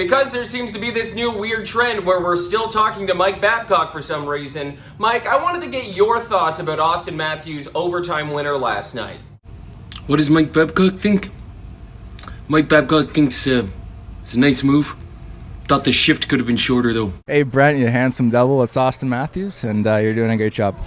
Because there seems to be this new weird trend where we're still talking to Mike Babcock for some reason, Mike, I wanted to get your thoughts about Austin Matthews' overtime winner last night. What does Mike Babcock think? Mike Babcock thinks it's a nice move. Thought the shift could have been shorter though. Hey Brent, you handsome devil. It's Austin Matthews, and you're doing a great job.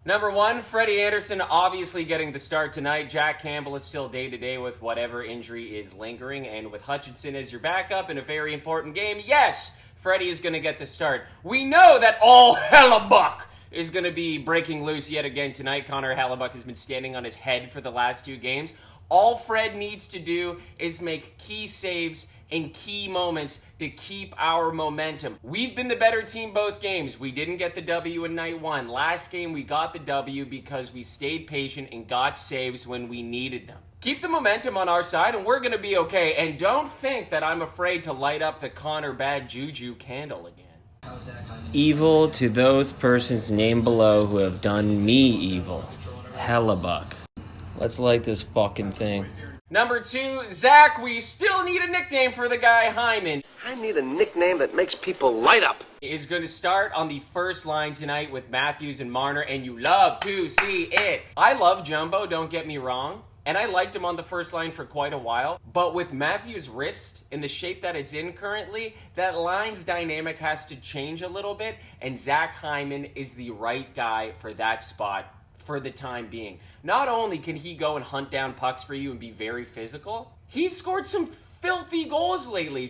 Number one, Freddie Anderson obviously getting the start tonight. Jack Campbell is still day-to-day with whatever injury is lingering. And with Hutchinson as your backup in a very important game, yes, Freddie is going to get the start. We know that all Hellebuck is going to be breaking loose yet again tonight. Connor Hellebuck has been standing on his head for the last 2 games. All Fred needs to do is make key saves in key moments to keep our momentum. We've been the better team both games. We didn't get the W in night 1. Last game we got the W because we stayed patient and got saves when we needed them. Keep the momentum on our side and we're going to be okay. And don't think that I'm afraid to light up the Connor Bad Juju candle again. Evil to those persons named below who have done me evil. Hellebuck. Let's light this fucking thing. Number 2, Zach, we still need a nickname for the guy. Hyman I need a nickname that makes people light up. is going to start on the first line tonight with Matthews and Marner, and you love to see it. I love Jumbo, don't get me wrong, and I liked him on the first line for quite a while, but with Matthews' wrist in the shape that it's in currently, that line's dynamic has to change a little bit, and Zach Hyman is the right guy for that spot for the time being. Not only can he go and hunt down pucks for you and be very physical, he's scored some filthy goals lately.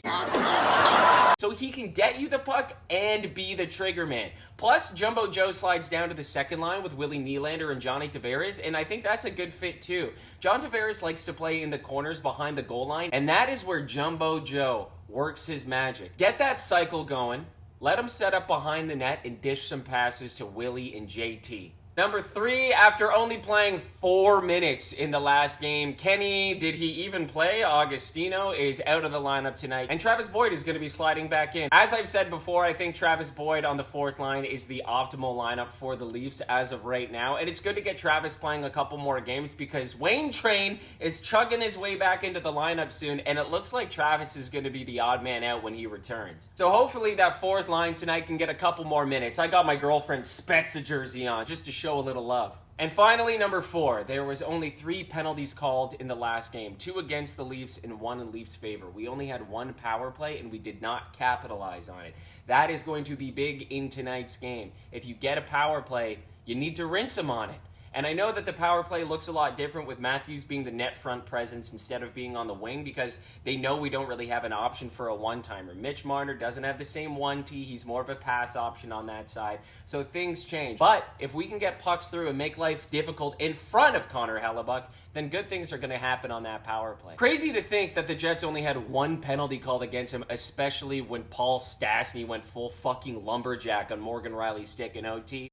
So he can get you the puck and be the trigger man. Plus, Jumbo Joe slides down to the second line with Willie Nylander and Johnny Tavares, and I think that's a good fit too. John Tavares likes to play in the corners behind the goal line, and that is where Jumbo Joe works his magic. Get that cycle going, let him set up behind the net and dish some passes to Willie and JT. Number 3, after only playing 4 minutes in the last game, Kenny, did he even play? Augustino is out of the lineup tonight, and Travis Boyd is going to be sliding back in. As I've said before, I think Travis Boyd on the 4th line is the optimal lineup for the Leafs as of right now, and it's good to get Travis playing a couple more games because Wayne Train is chugging his way back into the lineup soon, and it looks like Travis is going to be the odd man out when he returns. So hopefully that 4th line tonight can get a couple more minutes. I got my girlfriend's Spezza jersey on just to show a little love. And finally, number 4, there was only 3 penalties called in the last game, 2 against the Leafs and 1 in Leafs' favor. We only had 1 power play and we did not capitalize on it. That is going to be big in tonight's game. If you get a power play, you need to rinse them on it. And I know that the power play looks a lot different with Matthews being the net front presence instead of being on the wing because they know we don't really have an option for a one-timer. Mitch Marner doesn't have the same 1T. He's more of a pass option on that side. So things change. But if we can get pucks through and make life difficult in front of Connor Hellebuck, then good things are going to happen on that power play. Crazy to think that the Jets only had 1 penalty called against him, especially when Paul Stastny went full fucking lumberjack on Morgan Riley's stick in OT.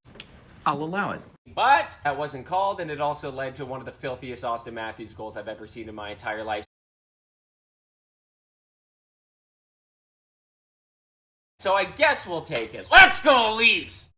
I'll allow it. But that wasn't called, and it also led to one of the filthiest Austin Matthews goals I've ever seen in my entire life. So I guess we'll take it. Let's go, Leafs!